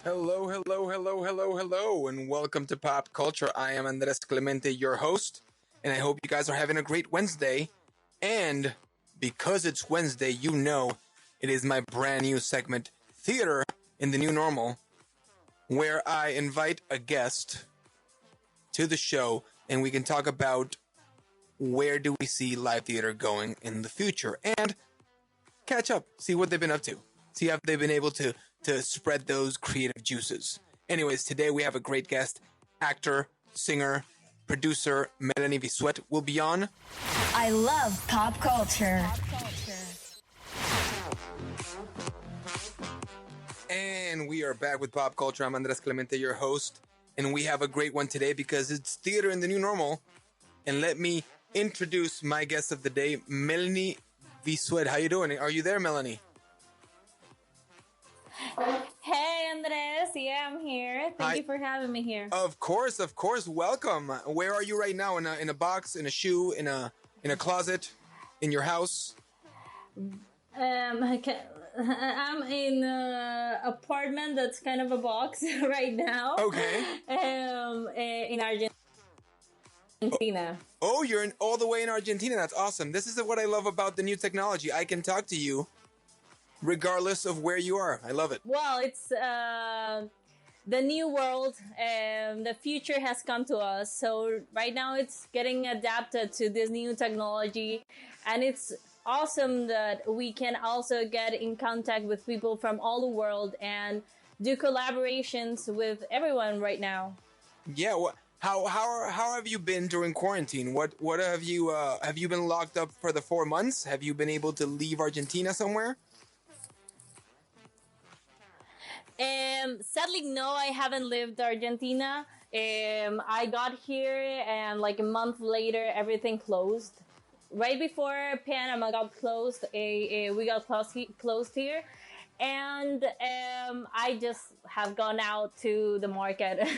Hello, and welcome to Pop Culture. I am Andres Clemente, your host, and I hope you guys are having a great Wednesday. And because it's Wednesday, you know it is my brand new segment, Theater in the New Normal, where I invite a guest to the show and we can talk about where do we see live theater going in the future and catch up, see what they've been up to, see how they've been able to spread those creative juices. Anyways, today we have a great guest, actor, singer, producer Melanie Vizuete will be on. I love pop culture. And we are back with Pop Culture. I'm Andres Clemente, your host, and we have a great one today because it's theater in the new normal. And let me introduce my guest of the day, Melanie Vizuete. How you doing? Are you there, Melanie? Hey, Andres. Yeah, I'm here. Thank you for having me here. Of course. Welcome. Where are you right now? In a box, in a shoe, in a closet, in your house? I'm in an apartment that's kind of a box right now. Okay. In Argentina. Oh, you're all the way in Argentina. That's awesome. This is what I love about the new technology. I can talk to you regardless of where you are. I love it. Well, it's the new world. The future has come to us. So right now it's getting adapted to this new technology. And it's awesome that we can also get in contact with people from all the world and do collaborations with everyone right now. Yeah. How have you been during quarantine? What have you been locked up for the 4 months? Have you been able to leave Argentina somewhere? Sadly, no, I haven't lived Argentina. I got here and like a month later, everything closed. Right before Panama got closed, we got closed here. And I just have gone out to the market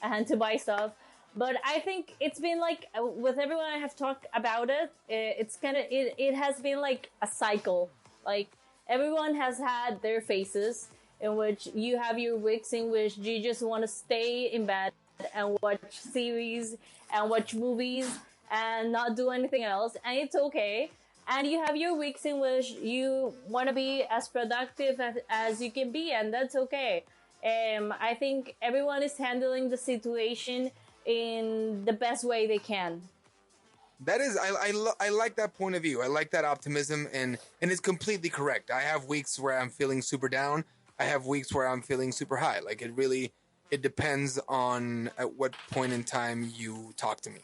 and to buy stuff. But I think it's been like, with everyone I have talked about it, it has been like a cycle. Like everyone has had their phases in which you have your weeks in which you just want to stay in bed and watch series and watch movies and not do anything else. And it's okay. And you have your weeks in which you want to be as productive as you can be, and that's okay. I think everyone is handling the situation in the best way they can. That is, I like that point of view. I like that optimism, and it's completely correct. I have weeks where I'm feeling super down. I have weeks where I'm feeling super high. Like it depends on at what point in time you talk to me.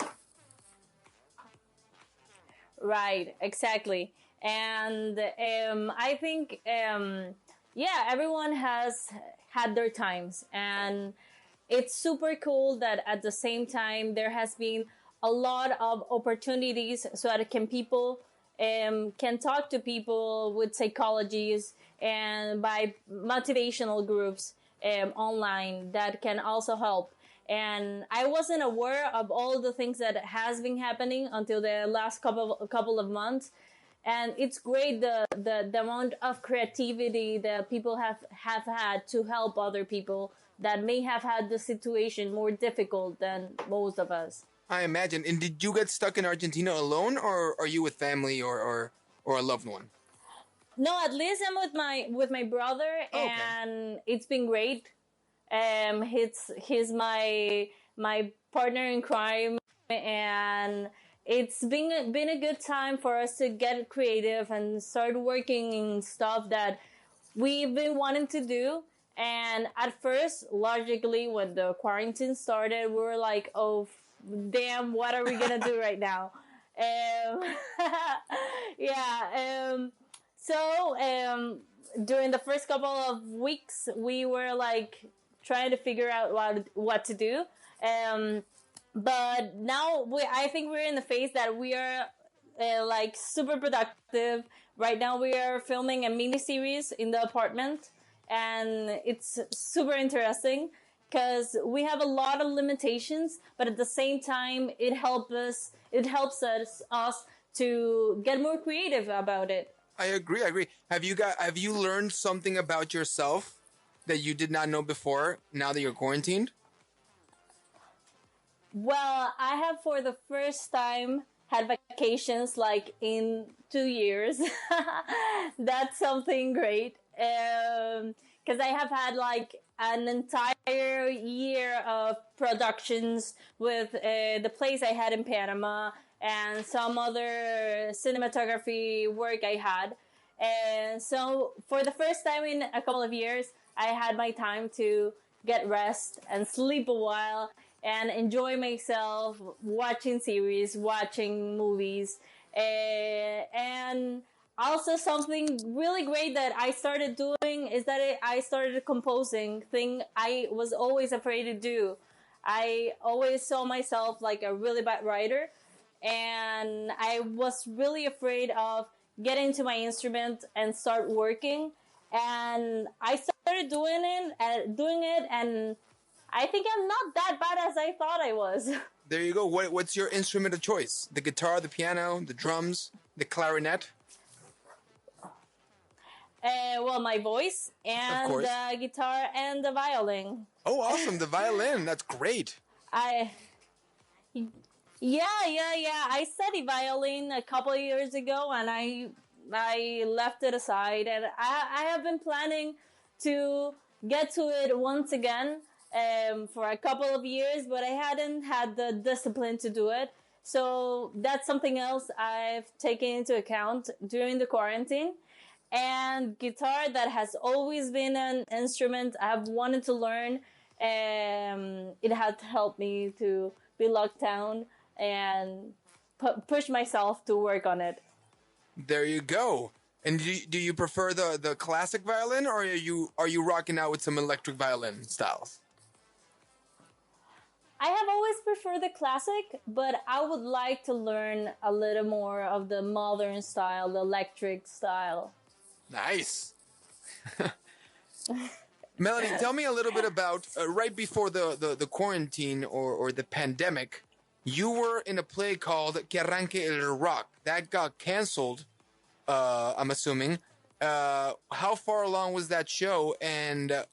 Right, exactly. And I think, everyone has had their times. And it's super cool that at the same time there has been a lot of opportunities so that people can talk to people with psychologists and by motivational groups online that can also help. And I wasn't aware of all the things that has been happening until the last couple of months. And it's great the amount of creativity that people have had to help other people that may have had the situation more difficult than most of us. I imagine. And did you get stuck in Argentina alone, or are you with family or a loved one? No, at least I'm with my brother, and it's been great. He's my partner in crime, and it's been a good time for us to get creative and start working in stuff that we've been wanting to do. And at first, logically, when the quarantine started, we were like, "Oh, damn! What are we gonna do right now?" So during the first couple of weeks, we were like trying to figure out what to do. But now I think we're in the phase that we are like super productive. Right now we are filming a mini series in the apartment, and it's super interesting because we have a lot of limitations, but at the same time it helps us to get more creative about it. I agree. Have you learned something about yourself that you did not know before now that you're quarantined? Well, I have for the first time had vacations like in 2 years. That's something great. Because I have had like an entire year of productions with the place I had in Panama and some other cinematography work I had. And so for the first time in a couple of years, I had my time to get rest and sleep a while and enjoy myself watching series, watching movies, and also something really great that I started doing is that I started composing, thing I was always afraid to do. I always saw myself like a really bad writer, and I was really afraid of getting to my instrument and start working. And I started doing it, and I think I'm not that bad as I thought I was. There you go. What's your instrument of choice? The guitar, the piano, the drums, the clarinet? Well, my voice and the guitar and the violin. Oh, awesome. The violin. That's great. Yeah. I studied violin a couple of years ago, and I left it aside, and I have been planning to get to it once again for a couple of years, but I hadn't had the discipline to do it. So that's something else I've taken into account during the quarantine. And guitar, that has always been an instrument I've wanted to learn. It has helped me to be locked down and push myself to work on it. There you go. And do you prefer the classic violin, or are you rocking out with some electric violin styles? I have always preferred the classic, but I would like to learn a little more of the modern style, the electric style. Nice. Melanie, tell me a little bit about right before the quarantine or the pandemic, you were in a play called Que Arranque el Rock. That got canceled, I'm assuming. How far along was that show? And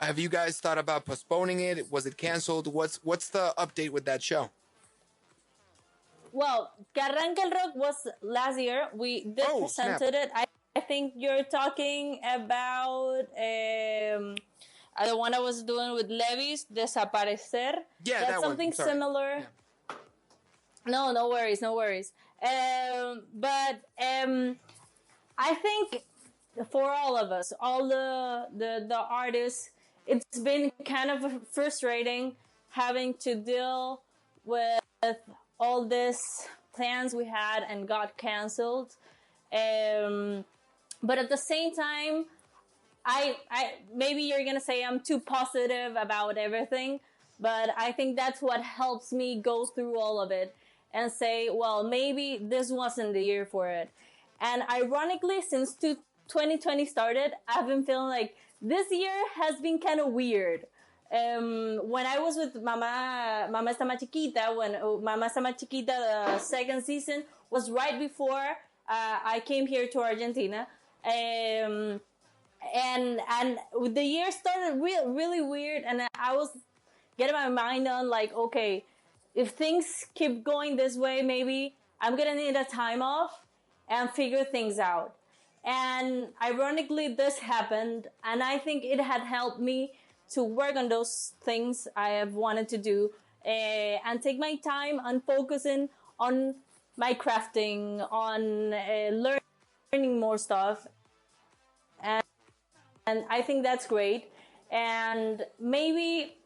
have you guys thought about postponing it? Was it canceled? What's the update with that show? Well, Que Arranque el Rock was last year. We did presented it. I think you're talking about the one I was doing with Levis, Desaparecer. Yeah, that's something similar. Yeah. No worries. But I think for all of us, all the artists, it's been kind of frustrating having to deal with all these plans we had and got canceled. But at the same time, I maybe you're gonna say I'm too positive about everything, but I think that's what helps me go through all of it and say, well, maybe this wasn't the year for it. And ironically, since 2020 started, I've been feeling like this year has been kind of weird. When I was with Mama Está Más Chiquita, when Mama Está Más Chiquita, the second season was right before I came here to Argentina. And the year started really weird, and I was getting my mind on like, okay, if things keep going this way, maybe I'm gonna need a time off and figure things out. And ironically, this happened, and I think it had helped me to work on those things I have wanted to do and take my time on focusing on my crafting, on learning more stuff. And I think that's great. And maybe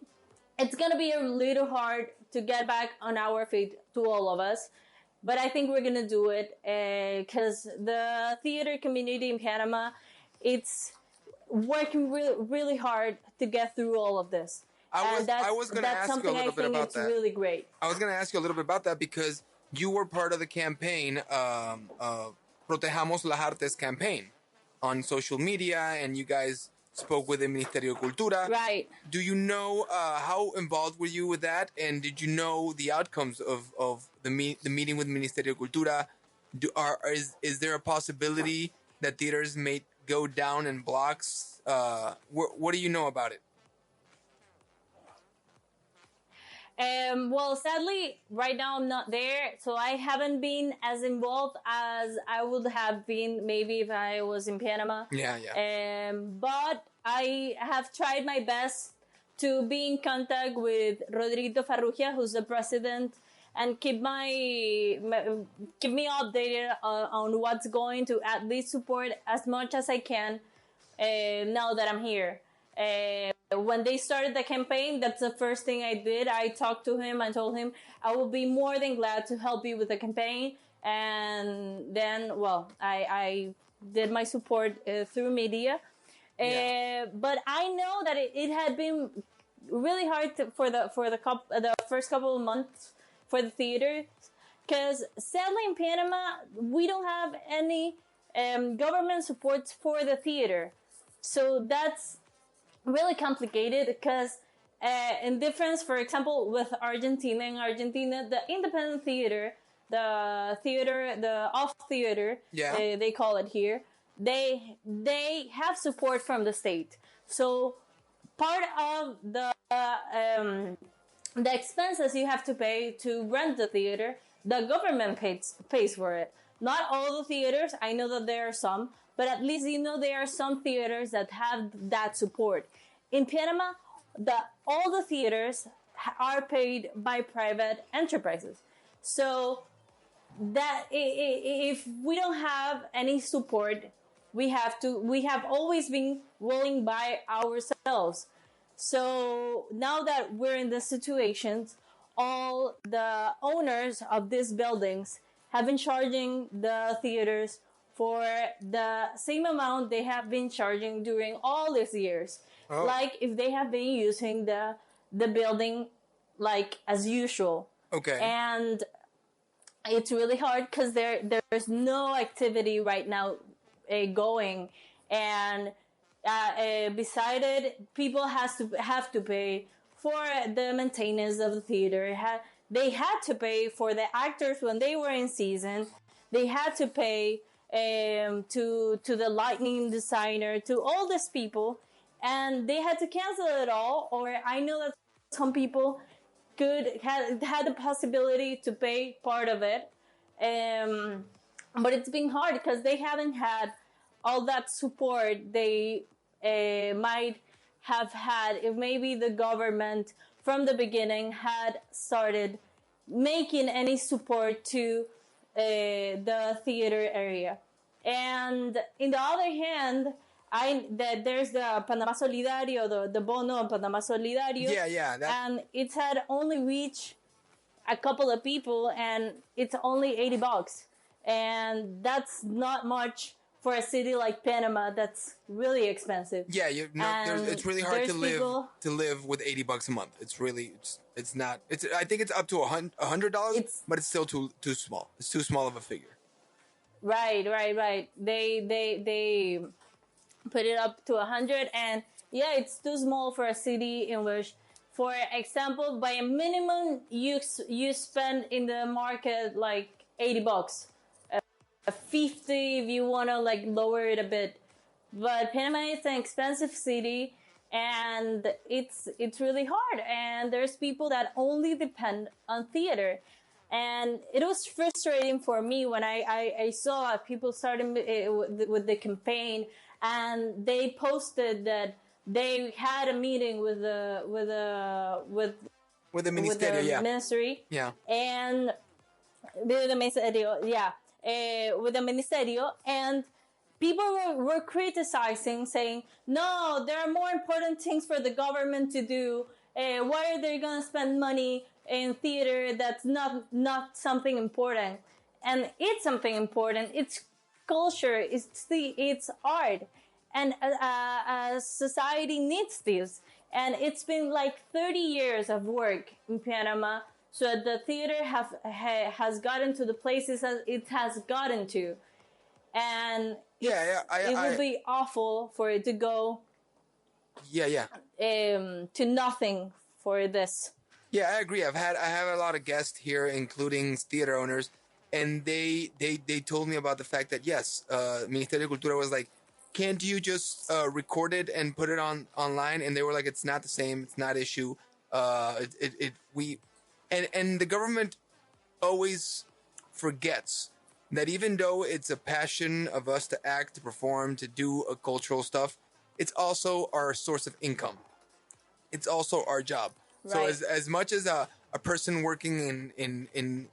it's going to be a little hard to get back on our feet to all of us. But I think we're going to do it because the theater community in Panama, it's working really hard to get through all of this. I was going to ask you a little bit about that. Really great. I was going to ask you a little bit about that because you were part of the campaign, Protejamos las Artes campaign on social media, and you guys spoke with the Ministerio de Cultura. Right. Do you know how involved were you with that, and did you know the outcomes of the meeting with Ministerio de Cultura? Is there a possibility that theaters may go down in blocks. What do you know about it? Well, sadly, right now I'm not there, so I haven't been as involved as I would have been maybe if I was in Panama. Yeah. But I have tried my best to be in contact with Rodrigo Farrugia, who's the president, and keep me updated on what's going to at least support as much as I can now that I'm here. When they started the campaign, that's the first thing I did. I talked to him and told him I will be more than glad to help you with the campaign. And then, well, I did my support through media. But I know that it had been really hard for the first couple of months for the theater, because sadly in Panama we don't have any government supports for the theater, so that's really complicated. Because in difference, for example, with Argentina, the independent theater, the off theater, they call it here, they have support from the state. So part of the expenses you have to pay to rent the theater, the government pays for it. Not all the theaters. I know that there are some, but at least there are some theaters that have that support. In Panama, all the theaters are paid by private enterprises. So that if we don't have any support, we have always been rolling by ourselves. So now that we're in this situation, all the owners of these buildings have been charging the theaters for the same amount they have been charging during all these years. Oh. Like if they have been using the building like as usual. Okay. And it's really hard because there's no activity right now going, and beside it, people have to pay for the maintenance of the theater. They had to pay for the actors when they were in season. They had to pay to the lighting designer, to all these people, and they had to cancel it all. Or I know that some people had the possibility to pay part of it, but it's been hard because they haven't had all that support they might have had if maybe the government from the beginning had started making any support to the theater area. And in the other hand, there's the Panama Solidario, the Bono and Panama Solidario. Yeah. And it's had only reached a couple of people, and it's only $80. And that's not much for a city like Panama. That's really expensive. Yeah, it's really hard to live with $80 a month. It's really it's not. I think it's up to $100, but it's still too small. It's too small of a figure. Right. They put it up to 100, and yeah, it's too small for a city in which, for example, by a minimum you spend in the market like $80. 50 if you want to like lower it a bit. But Panama is an expensive city, and it's really hard, and there's people that only depend on theater. And it was frustrating for me when I saw people starting with the campaign, and they posted that they had a meeting with the ministry, yeah, and with the ministerio, yeah. With the ministerio, and people were criticizing, saying, no, there are more important things for the government to do. Why are they going to spend money in theater that's not something important? And it's something important. It's culture. It's art, and society needs this. And it's been like 30 years of work in Panama, so the theater has gotten to the places that it has gotten to, and it would be awful for it to go to nothing for this. Yeah, I agree. I have a lot of guests here, including theater owners, and they told me about the fact that yes, Ministerio de Cultura was like, can't you just record it and put it online? And they were like, it's not the same. It's not issue. And the government always forgets that even though it's a passion of us to act, to perform, to do a cultural stuff, it's also our source of income. It's also our job. Right. So as much as a person working in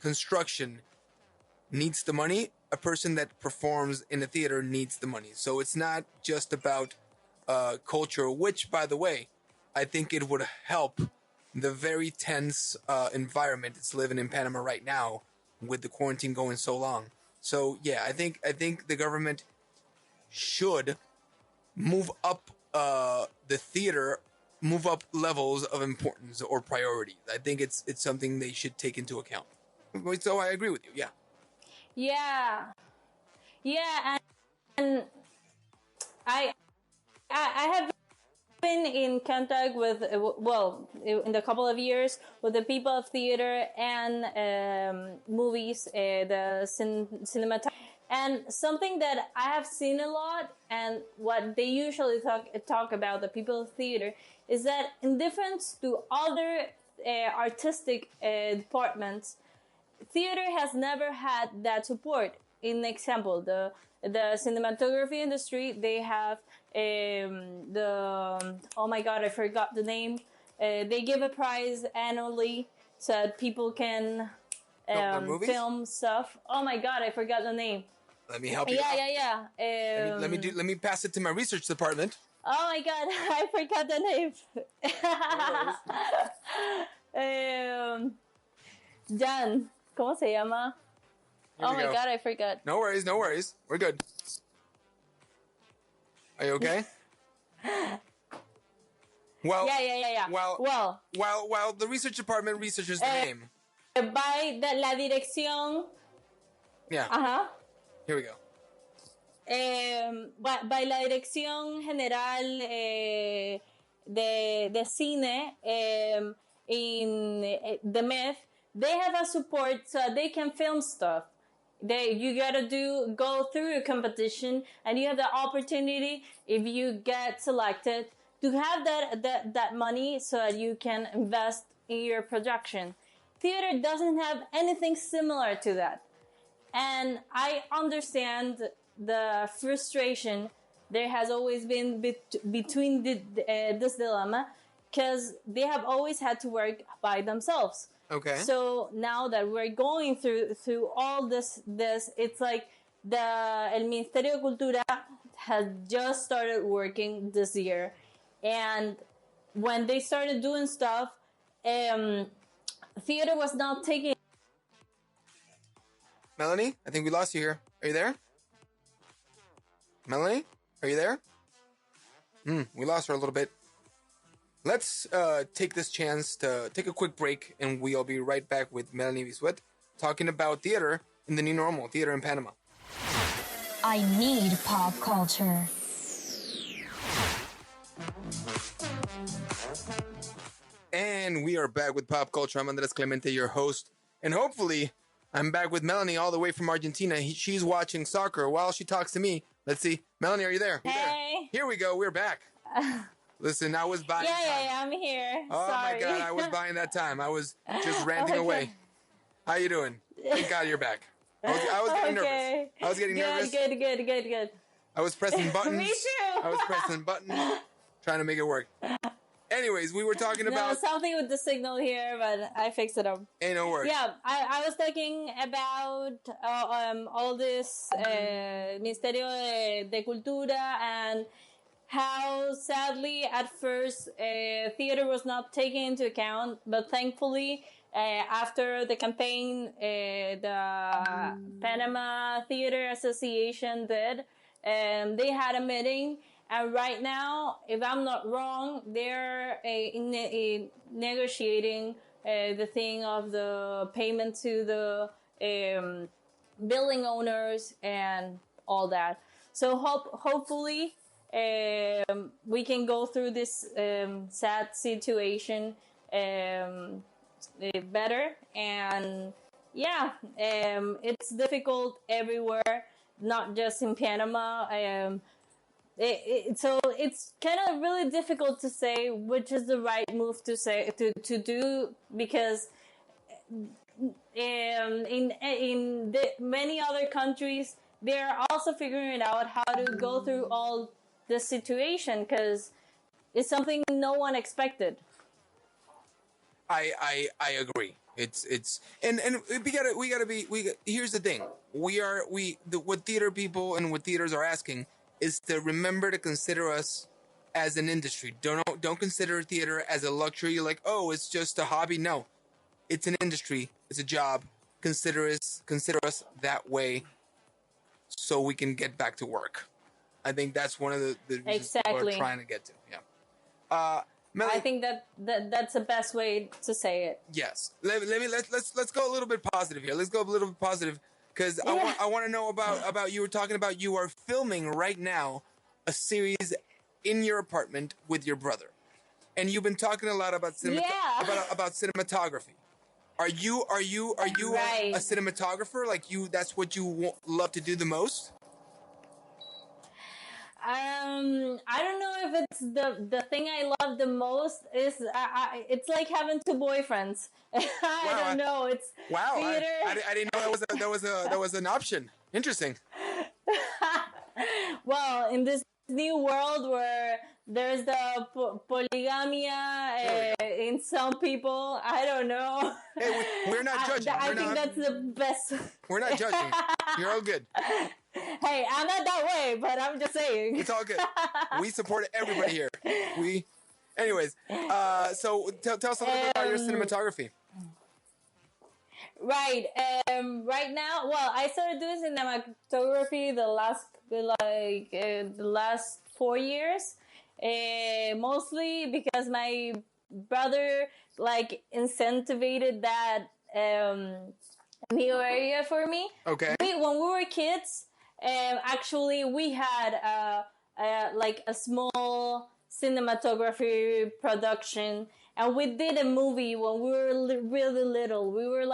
construction needs the money, a person that performs in a theater needs the money. So it's not just about culture, which, by the way, I think it would help the very tense environment it's living in Panama right now with the quarantine going so long. So yeah, I think the government should move up the theater, move up levels of importance or priority. I think it's something they should take into account. So I agree with you. Yeah. Yeah, and I have been in contact with, in the couple of years, with the people of theater and movies, the cinematography. And something that I have seen a lot, and what they usually talk about, the people of theater, is that in difference to other artistic departments, theater has never had that support. In example, the cinematography industry, they have oh my god, I forgot the name. They give a prize annually so that people can film stuff. Oh my god, I forgot the name. Let me help you. Yeah. Let me pass it to my research department. Oh my god, I forgot the name. Jan, ¿cómo se llama? Oh my god, I forgot. No worries. We're good. Are you okay? Well, yeah. While the research department researches the name. By la dirección. Yeah. Ajá. Here we go. By la Dirección General de Cine in the MEF, they have a support so they can film stuff. You gotta go through a competition, and you have the opportunity, if you get selected, to have that money so that you can invest in your production. Theater doesn't have anything similar to that. And I understand the frustration there has always been between this dilemma, because they have always had to work by themselves. Okay. So now that we're going through all this, it's like el Ministerio de Cultura has just started working this year, and when they started doing stuff, theater was not taking. Melanie, I think we lost you here. Are you there? Melanie, are you there? We lost her a little bit. Let's take this chance to take a quick break, and we'll be right back with Melanie Vizuete talking about theater in the new normal, theater in Panama. I need pop culture. And we are back with Pop Culture. I'm Andres Clemente, your host. And hopefully, I'm back with Melanie all the way from Argentina. She's watching soccer while she talks to me. Let's see. Melanie, are you there? Hey. Here we go. We're back. Listen, I was buying time. Yeah, I'm here. Oh, sorry. my God. I was buying that time. I was just ranting away. How you doing? Thank God you're back. I was getting nervous. I was getting nervous. Good. I was pressing buttons. Me too. I was pressing buttons, trying to make it work. Anyways, we were talking about something with the signal here, but I fixed it up. Ain't no worries. Yeah, I was talking about all this Ministerio de Cultura, and how sadly at first theater was not taken into account, but thankfully after the campaign the Panama Theater Association did, they had a meeting. And right now, if I'm not wrong, they're negotiating the thing of the payment to the building owners and all that. So hopefully we can go through this sad situation better. And yeah, it's difficult everywhere, not just in Panama. So it's kind of really difficult to say which is the right move to do, because in many other countries they're also figuring out how to go through all the situation, because it's something no one expected. I agree. It's and here's the thing. What theater people and what theaters are asking is to remember to consider us as an industry. Don't consider theater as a luxury, like, oh, it's just a hobby. No. It's an industry, it's a job. Consider us that way so we can get back to work. I think that's one of the reasons people are trying to get to. Yeah. Melanie, I think that's the best way to say it. Yes. Let's go a little bit positive here. Let's go a little bit positive, because I want to know about you were talking about you are filming right now a series in your apartment with your brother, and you've been talking a lot about about cinematography. Are you right. a cinematographer? Like, that's what you love to do the most? I don't know if it's the thing I love the most. Is it's like having two boyfriends. I don't know. It's theater. I didn't know that was an option. Interesting. Well, in this new world where there's the polygamia in some people, I don't know. Hey, we're not judging. I think that's the best. We're not judging. You're all good. Hey, I'm not that way, but I'm just saying. It's all good. We support everybody here. Anyways, so tell us a little bit about your cinematography. Right. Right now, well, I started doing cinematography the last 4 years, mostly because my brother incentivized that new area for me. Okay. When we were kids, actually we had a small cinematography production, and we did a movie when we were really little. We were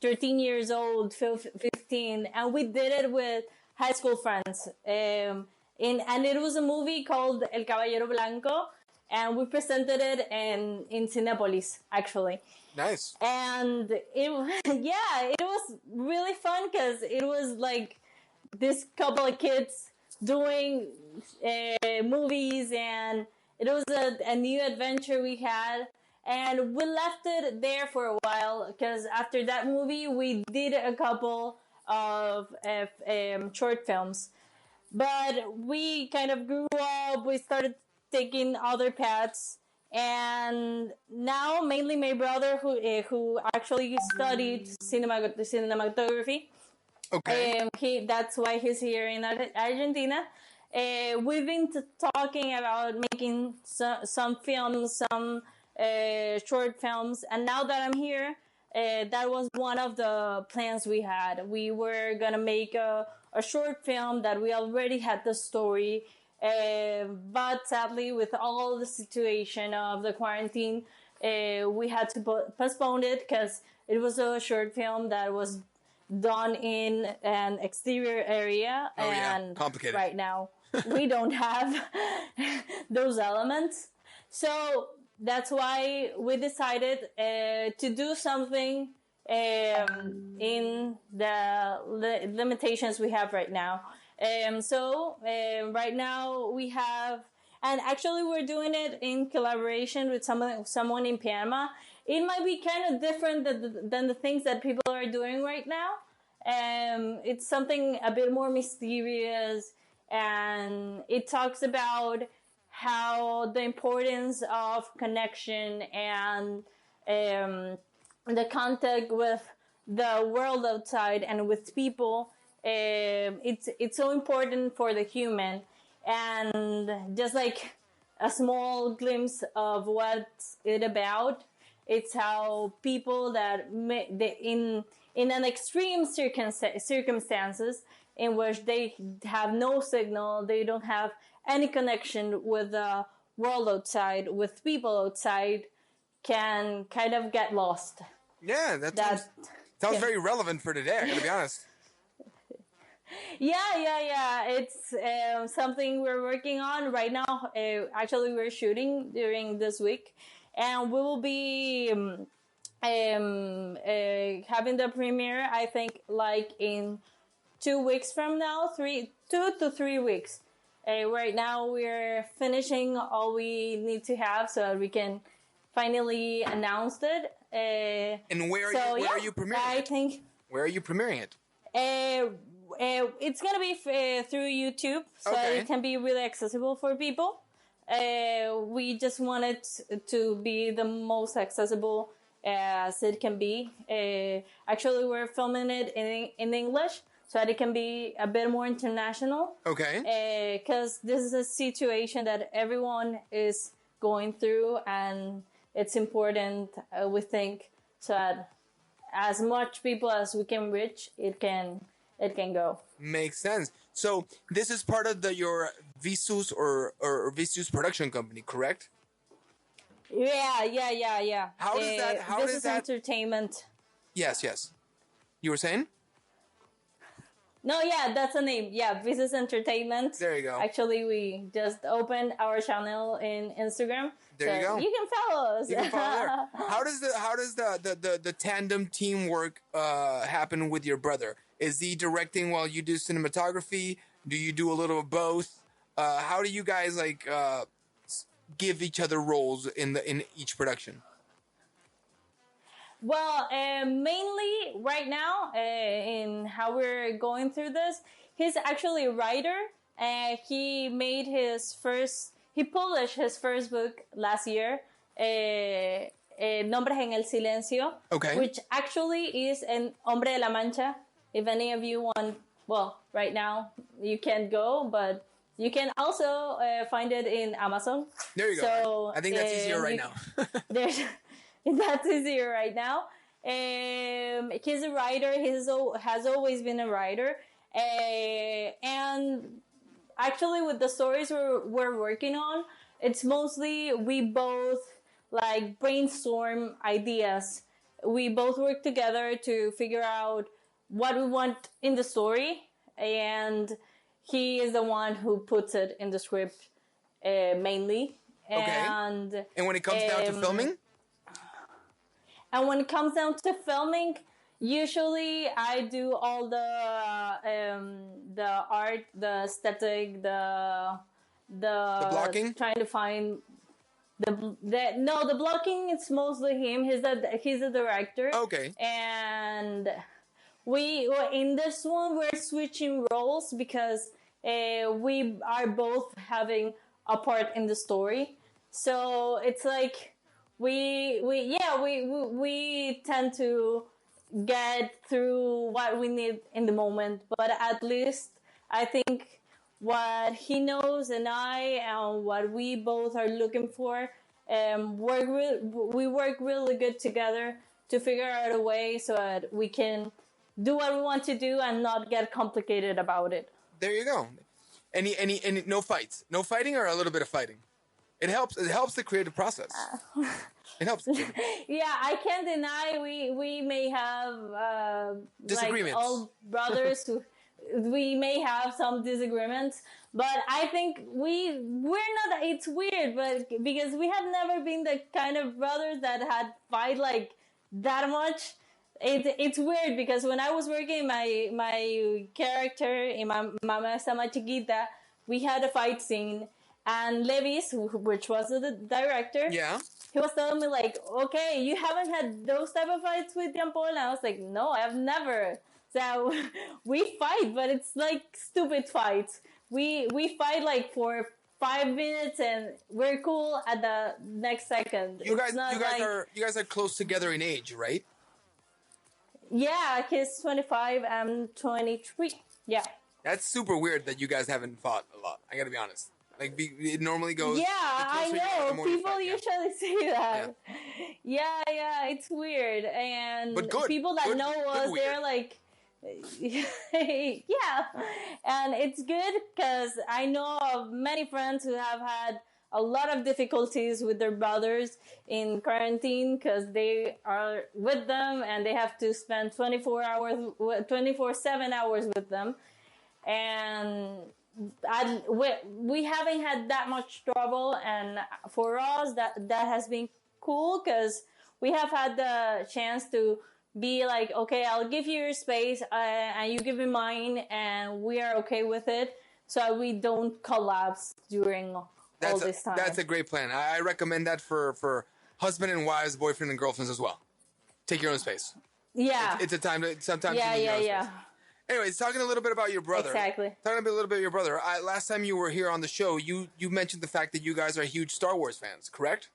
13 years old, 15, and we did it with high school friends. And it was a movie called El Caballero Blanco, and we presented it in Cinepolis, actually. Nice. And it was really fun, because it was this couple of kids doing movies, and it was a new adventure we had. And we left it there for a while, because after that movie, we did a couple of short films. But we kind of grew up, we started taking other paths. And now, mainly my brother, who actually studied cinematography. Okay. That's why he's here in Argentina. We've been talking about making some films, some short films, and now that I'm here, that was one of the plans we had. We were gonna make a short film that we already had the story, but sadly, with all the situation of the quarantine, we had to postpone it, because it was a short film that was done in an exterior area, and complicated. Right now we don't have those elements, so that's why we decided to do something in the limitations we have right now. So right now we have, and actually we're doing it in collaboration with someone in Panama. It might be kind of different than the things that people are doing right now. It's something a bit more mysterious, and it talks about how the importance of connection and the contact with the world outside and with people. It's so important for the human, and just like a small glimpse of what's it about. It's how people that in an extreme circumstances in which they have no signal, they don't have any connection with the world outside, with people outside, can kind of get lost. Yeah, that sounds very relevant for today, I gotta be honest. Yeah. It's something we're working on right now. Actually, we're shooting during this week, and we will be having the premiere. I think like in 2 weeks from now, 2 to 3 weeks. Right now, we're finishing all we need to have so that we can finally announce it. And where are you premiering I it? think. Where are you premiering it? It's gonna be through YouTube, so Okay. it can be really accessible for people. We just want it to be the most accessible as it can be. Actually, we're filming it in English so that it can be a bit more international. Okay. Because this is a situation that everyone is going through, and it's important, we think, so that as much people as we can reach, it can go. Makes sense. So this is part of your Visus or Visus production company, correct? Yeah. How does that? How this does is that? entertainment. Yes. You were saying? No, yeah, that's the name. Yeah, this is entertainment. There you go. Actually, we just opened our channel in Instagram. There you go. You can follow us. You can follow there. How does the tandem teamwork happen with your brother? Is he directing while you do cinematography? Do you do a little of both? How do you guys give each other roles in each production? Well, mainly right now, in how we're going through this, he's actually a writer. He published his first book last year, Nombres en el Silencio, Okay. which actually is an Hombre de la Mancha. If any of you want, well, right now you can't go, but you can also find it in Amazon. There you go. I think that's easier right now. That's easier right now. He's a writer. He has always been a writer. And actually, with the stories we're working on, it's mostly we both like brainstorm ideas. We both work together to figure out what we want in the story, and he is the one who puts it in the script mainly. Okay. And when it comes down to filming? And when it comes down to filming, usually I do all the art, the aesthetic, the blocking. Trying to find the blocking. It's mostly him. He's the director. Okay. And in this one we're switching roles because we are both having a part in the story. So it's like. We tend to get through what we need in the moment, but at least I think what he knows and I and what we both are looking for, we work really good together to figure out a way so that we can do what we want to do and not get complicated about it. There you go. Any no fights, no fighting, or a little bit of fighting. It helps the creative process. It helps. Yeah, I can't deny we may have disagreements. Like all brothers who we may have some disagreements, but I think we're not. It's weird, but because we have never been the kind of brothers that had fight like that much. It's weird because when I was working my character in my Mama Sama Chiquita, we had a fight scene. And Levis, which was the director, he was telling me like, okay, you haven't had those type of fights with Jean Paul? And I was like, no, I've never. So we fight, but it's like stupid fights. We fight like for 5 minutes and we're cool at the next second. You guys are close together in age, right? Yeah, he's 25, I'm 23. Yeah. That's super weird that you guys haven't fought a lot. I gotta be honest. Like, it normally goes... Yeah, I know. People usually say that. Yeah, it's weird. And but good. People that know us, they're like... Yeah. And it's good because I know of many friends who have had a lot of difficulties with their brothers in quarantine because they are with them and they have to spend 24/7 hours with them. and we haven't had that much trouble, and for us that has been cool because we have had the chance to be like, okay, I'll give you your space and you give me mine, and we are okay with it, so we don't collapse during all this time. That's a great plan. I recommend that for husband and wives, boyfriend and girlfriends as well. Take your own space. Yeah, it's a time to sometimes. Yeah, you need your own yeah. space. Anyways, talking a little bit about your brother. Exactly. Talking a little bit about your brother. Last time you were here on the show, you mentioned the fact that you guys are huge Star Wars fans, correct?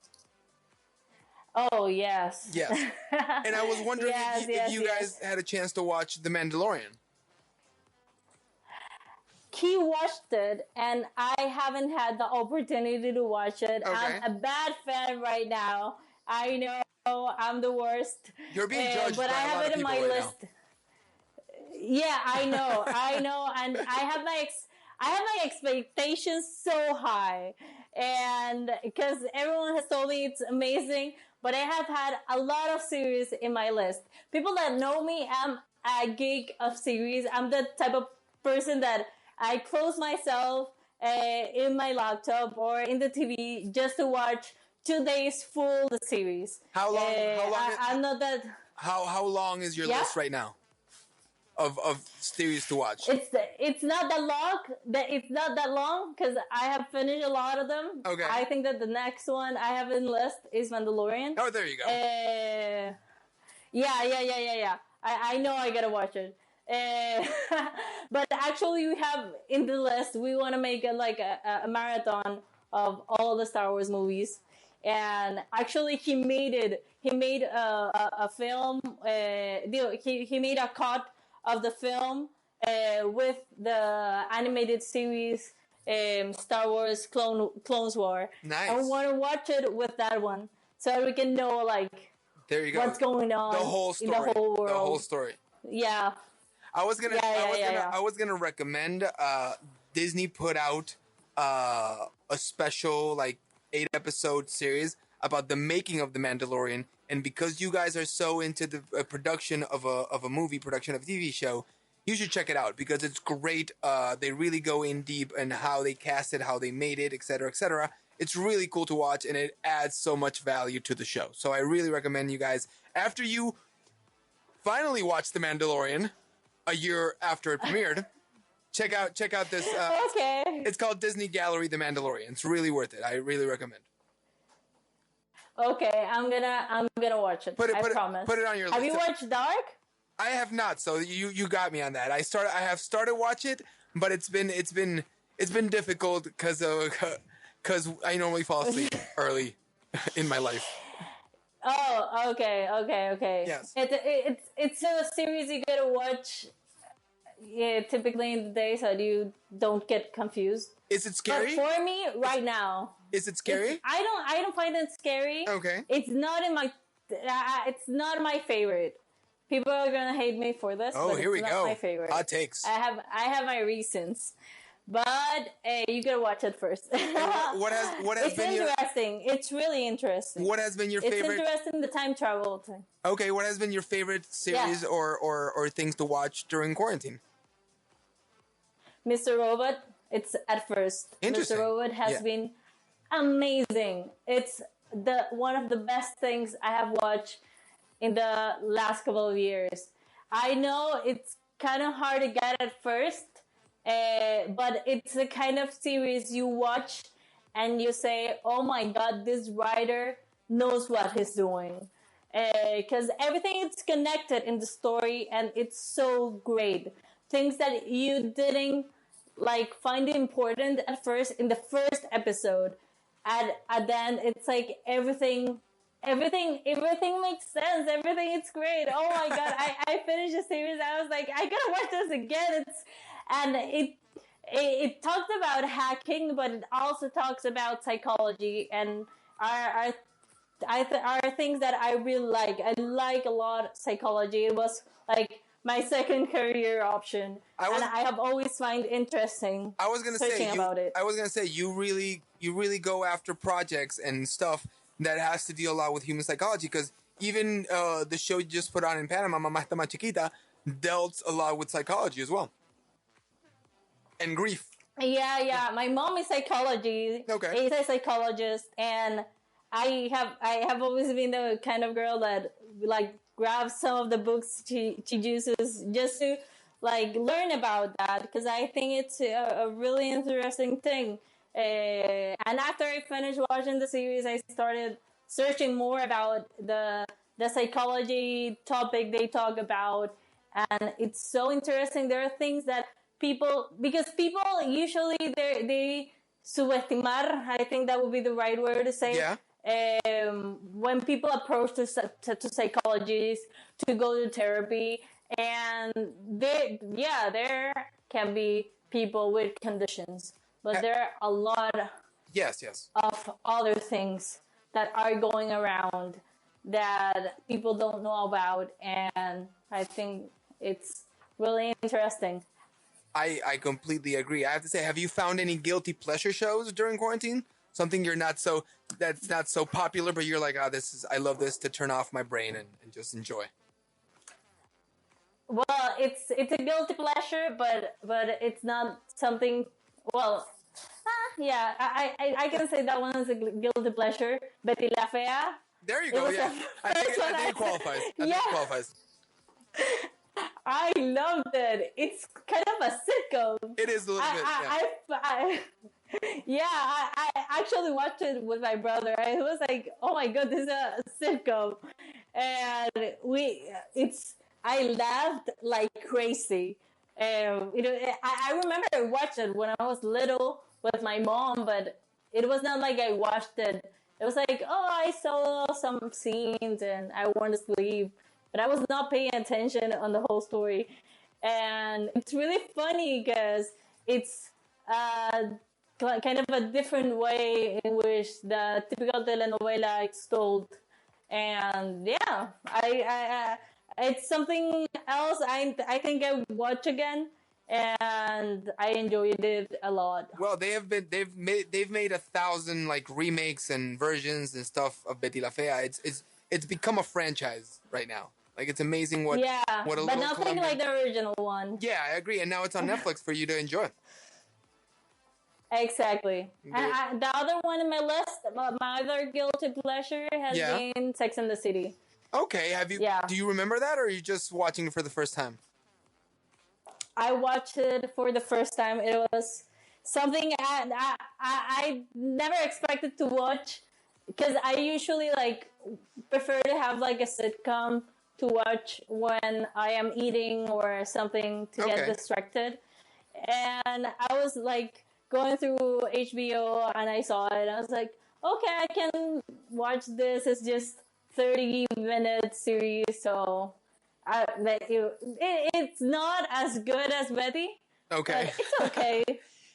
Oh, yes. Yes. And I was wondering if you guys had a chance to watch The Mandalorian. He watched it, and I haven't had the opportunity to watch it. Okay. I'm a bad fan right now. I know I'm the worst. You're being judged but by I a have lot it of in people my right list. now. Yeah, I know, and I have my expectations so high, and because everyone has told me it's amazing, but I have had a lot of series in my list. People that know me, I'm a geek of series. I'm the type of person that I close myself in my laptop or in the TV just to watch 2 days full the series. How long? I'm not that. How long is your list right now? Of series to watch. It's not that long. It's not that long because I have finished a lot of them. Okay. I think that the next one I have in list is Mandalorian. Oh, there you go. Yeah. I know I gotta watch it. But actually, we have in the list. We want to make a marathon of all the Star Wars movies. And actually, he made it. He made a film. He made a cut of the film with the animated series Star Wars Clones War. Nice. I want to watch it with that one so we can know there you go. What's going on the whole story, in the whole world. The whole story. Yeah. I was gonna recommend Disney put out a special 8-episode series about the making of The Mandalorian, and because you guys are so into the production of a movie, production of a TV show, you should check it out because it's great. They really go in deep and how they cast it, how they made it, etc., etc. It's really cool to watch, and it adds so much value to the show. So I really recommend you guys, after you finally watch The Mandalorian a year after it premiered, check out this. Okay. It's called Disney Gallery The Mandalorian. It's really worth it. I really recommend. Okay, I'm gonna watch it. I promise. Put it on your list. Have you watched Dark? I have not. So you got me on that. I have started watch it, but it's been difficult because I normally fall asleep early in my life. Oh, okay. Yes. It's a series you gotta watch. Yeah, typically in the day, so you don't get confused. Is it scary? But for me, right now, is it scary? I don't find it scary. Okay. It's not in my. It's not my favorite. People are gonna hate me for this. Oh, but here we it's go. Not my favorite. Hot takes. I have my reasons, but you gotta watch it first. what has it's been interesting. It's really interesting. What has been your favorite? It's interesting, the time travel thing. Okay, what has been your favorite series or things to watch during quarantine? Mr. Robot. It's at first. Interesting. Mr. Robot has been amazing. It's one of the best things I have watched in the last couple of years. I know it's kind of hard to get at first, but it's the kind of series you watch and you say, oh my God, this writer knows what he's doing. Because everything is connected in the story and it's so great. Things that you didn't find important at first in the first episode. At the end, it's everything makes sense. Everything is great. Oh my God. I finished the series. I was like, I gotta watch this again. It talks about hacking, but it also talks about psychology and are things that I really like. I like a lot psychology. It was my second career option, and I have always find interesting. I was gonna say about it. I was gonna say you really go after projects and stuff that has to deal a lot with human psychology, because even the show you just put on in Panama, Mamá Está Más Chiquita, dealt a lot with psychology as well. And grief. Yeah. My mom is psychology. Okay. Is a psychologist, and I have always been the kind of girl that like grabs some of the books she uses just to like learn about that, because I think it's a really interesting thing. And after I finished watching the series, I started searching more about the psychology topic they talk about, and it's so interesting. There are things that because people usually they subestimar, I think that would be the right word to say. Yeah. When people approach to psychologists to go to therapy, and there can be people with conditions, but there are a lot Yes. of other things that are going around that people don't know about, and I think it's really interesting. I completely agree. I have to say, have you found any guilty pleasure shows during quarantine? Something that's not so popular, but you're like, I love this to turn off my brain and just enjoy. Well, it's a guilty pleasure, but it's not something. Well, yeah, I can say that one is a guilty pleasure. Betty La Fea. There you go. Yeah, I think it qualifies. I think it qualifies. I loved it. It's kind of a sitcom. It is a little bit. Yeah. I actually watched it with my brother. I was like, "Oh my god, this is a sitcom," and I laughed like crazy. I remember I watched it when I was little with my mom, but it was not like I watched it. It was like, oh, I saw some scenes and I wanted to sleep, but I was not paying attention on the whole story. And it's really funny because it's kind of a different way in which the typical telenovela is told. And yeah, it's something else I think I would watch again, and I enjoyed it a lot. Well, they've made 1,000 like remakes and versions and stuff of Betty La Fea. It's become a franchise right now. Like, it's amazing what a but little nothing Colombian... like the original one. Yeah, I agree. And now it's on Netflix for you to enjoy. Exactly. And the other one in my list, my other guilty pleasure has been Sex and the City. Okay, have you? Yeah. Do you remember that, or are you just watching it for the first time? I watched it for the first time. It was something I never expected to watch, because I usually like prefer to have like a sitcom to watch when I am eating or something to get distracted. And I was like going through HBO and I saw it. And I was like, okay, I can watch this. It's just 30-minute series, so it's not as good as Betty. Okay, but it's okay.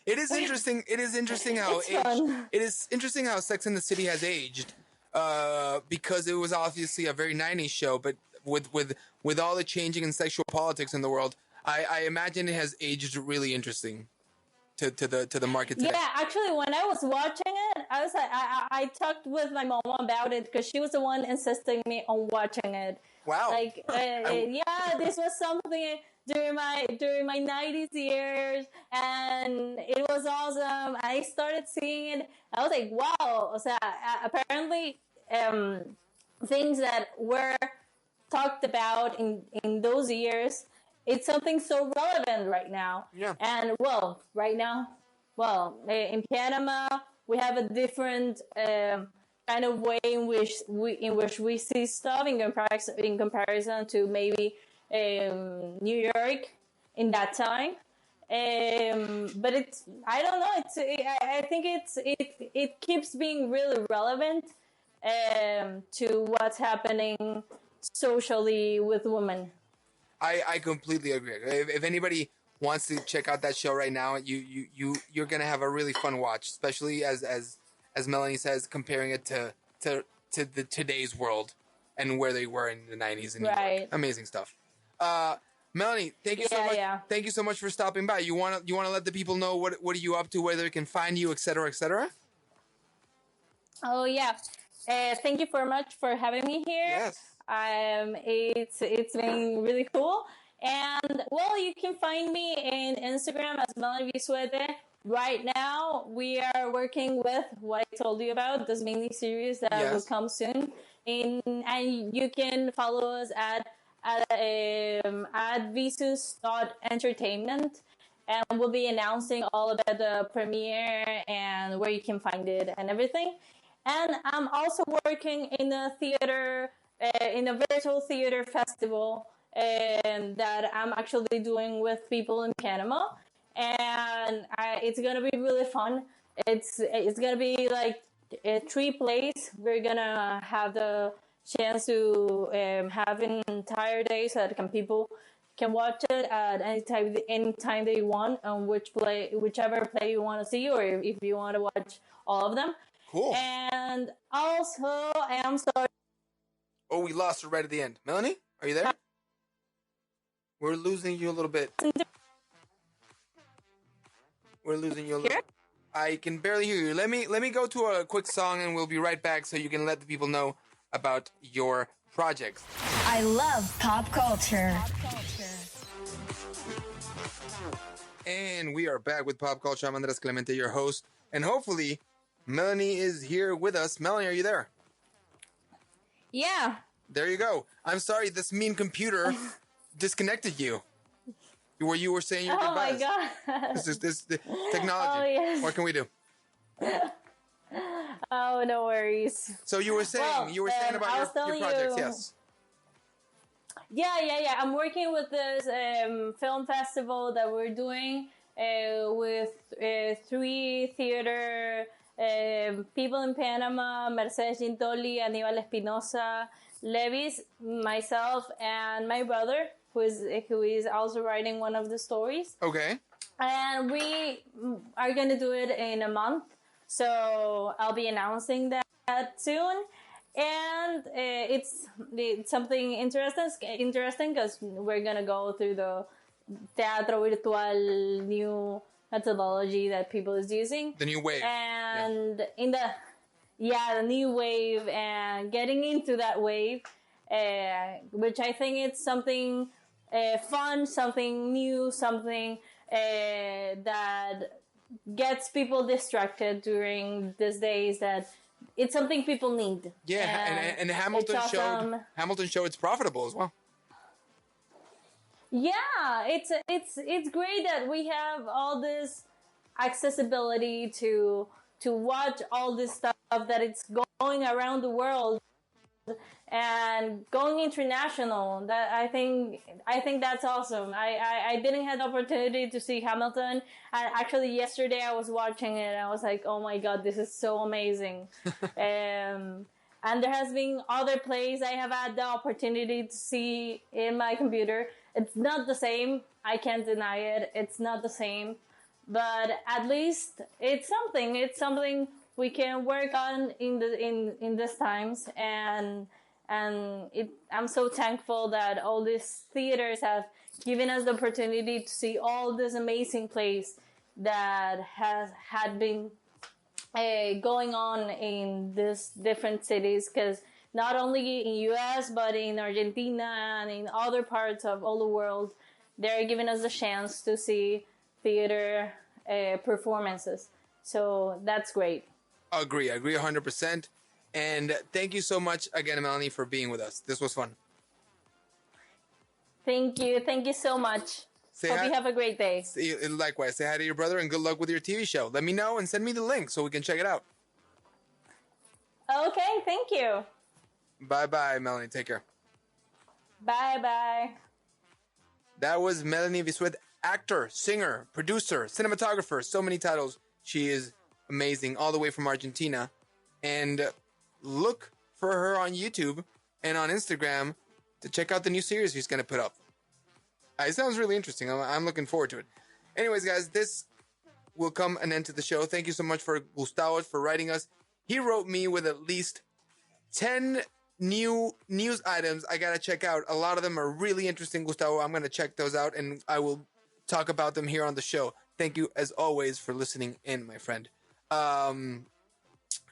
It is interesting. It is interesting how it is interesting how Sex and the City has aged, because it was obviously a very '90s show, but with all the changing in sexual politics in the world, I imagine it has aged really interesting to the market today. Yeah, actually, when I was watching it, I was like, I talked with my mom about it because she was the one insisting me on watching it. Wow! Like, this was something during my '90s years, and it was awesome. I started seeing it. I was like, wow! So apparently, things that were talked about in those years, it's something so relevant right now. Yeah. And right now, in Panama, we have a different kind of way in which we see stuff in comparison to maybe New York in that time. But I don't know. I think it keeps being really relevant to what's happening socially with women. I completely agree. If anybody wants to check out that show right now, you're gonna have a really fun watch, especially as Melanie says, comparing it to the today's world and where they were in the '90s and right. Amazing stuff. Melanie, thank you so much. Yeah. Thank you so much for stopping by. You wanna let the people know what are you up to, where they can find you, etc., etc. Oh yeah, thank you very much for having me here. Yes. It's been really cool. And well, you can find me in Instagram as Melanie Vizuete. Right now, we are working with what I told you about, this mini series that will come soon. And you can follow us at visus.entertainment, and we'll be announcing all about the premiere and where you can find it and everything. And I'm also working in a theater, in a virtual theater festival that I'm actually doing with people in Panama, and it's gonna be really fun. It's gonna be like 3 plays. We're gonna have the chance to have an entire day so that people can watch it at any time they want, on whichever play you want to see, or if you want to watch all of them. Cool. And also, I am sorry. Oh, we lost her right at the end. Melanie, are you there? We're losing you a little bit. We're losing you a little. I can barely hear you. Let me go to a quick song, and we'll be right back so you can let the people know about your projects. I love pop culture. And we are back with Pop Culture. I'm Andres Clemente, your host, and hopefully Melanie is here with us. Melanie, are you there? Yeah. There you go. I'm sorry, this mean computer disconnected you. Where you were saying your goodbyes. Oh my god. This technology. Oh, yes. What can we do? Oh, no worries. So you were saying about your projects, yes. Yeah. I'm working with this film festival that we're doing with 3 theater people in Panama: Mercedes Gintoli, Aníbal Espinosa, Levis, myself, and my brother, who is also writing one of the stories. Okay. And we are going to do it in a month. So I'll be announcing that soon. And it's something interesting because we're going to go through the teatro virtual new methodology that people is using. The new wave. And the new wave, and getting into that wave, which I think it's something fun, something new, something that gets people distracted during these days, that it's something people need. Yeah, and Hamilton showed it's profitable as well. Yeah, it's great that we have all this accessibility to watch all this stuff that it's going around the world and going international. That I think that's awesome. I didn't have the opportunity to see Hamilton, and actually yesterday I was watching it and I was like, oh my god, this is so amazing. And there has been other plays I have had the opportunity to see in my computer. It's not the same. I can't deny it. It's not the same, but at least it's something. It's something we can work on in these times, and I'm so thankful that all these theaters have given us the opportunity to see all these amazing plays that had been going on in these different cities, because not only in US but in Argentina and in other parts of all the world, they're giving us a chance to see theater performances. So that's great. Agree 100%. And thank you so much again, Melanie, for being with us. This was fun. Thank you so much. Hope you have a great day. Likewise. Say hi to your brother and good luck with your TV show. Let me know and send me the link so we can check it out. Okay, thank you. Bye-bye, Melanie. Take care. Bye-bye. That was Melanie Vizuete, actor, singer, producer, cinematographer, so many titles. She is amazing, all the way from Argentina. And look for her on YouTube and on Instagram to check out the new series he's going to put up. It sounds really interesting. I'm looking forward to it. Anyways, guys, this will come an end to the show. Thank you so much for Gustavo for writing us. He wrote me with at least 10 new news items I got to check out. A lot of them are really interesting, Gustavo. I'm going to check those out, and I will talk about them here on the show. Thank you, as always, for listening in, my friend.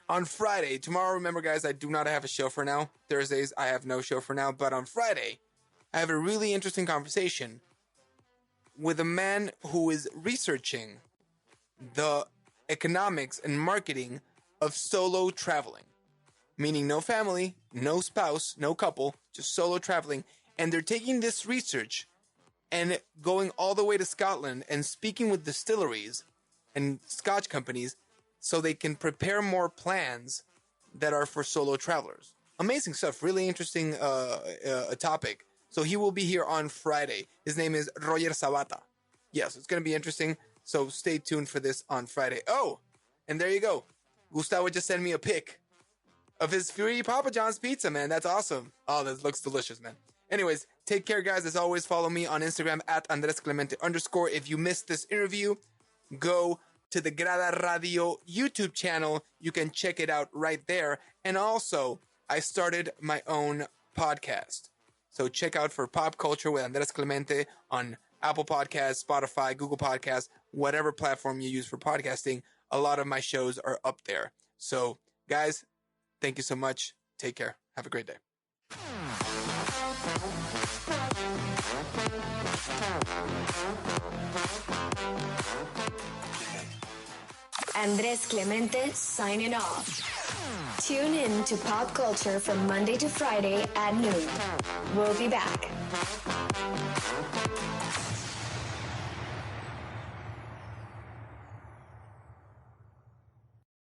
On Friday, tomorrow, remember, guys, I do not have a show for now. Thursdays, I have no show for now. But on Friday, I have a really interesting conversation with a man who is researching the economics and marketing of solo traveling, meaning no family, no spouse, no couple, just solo traveling. And they're taking this research and going all the way to Scotland and speaking with distilleries and scotch companies so they can prepare more plans that are for solo travelers. Amazing stuff. Really interesting topic. So he will be here on Friday. His name is Roger Sabata. Yes, it's going to be interesting. So stay tuned for this on Friday. Oh, and there you go. Gustavo just sent me a pic of his free Papa John's pizza, man. That's awesome. Oh, that looks delicious, man. Anyways, take care, guys. As always, follow me on Instagram at @AndresClemente_. If you missed this interview, go to the Grada Radio YouTube channel. You can check it out right there. And also, I started my own podcast. So check out for Pop Culture with Andres Clemente on Apple Podcasts, Spotify, Google Podcasts, whatever platform you use for podcasting. A lot of my shows are up there. So, guys, thank you so much. Take care. Have a great day. Andres Clemente signing off. Tune in to Pop Culture from Monday to Friday at noon. We'll be back.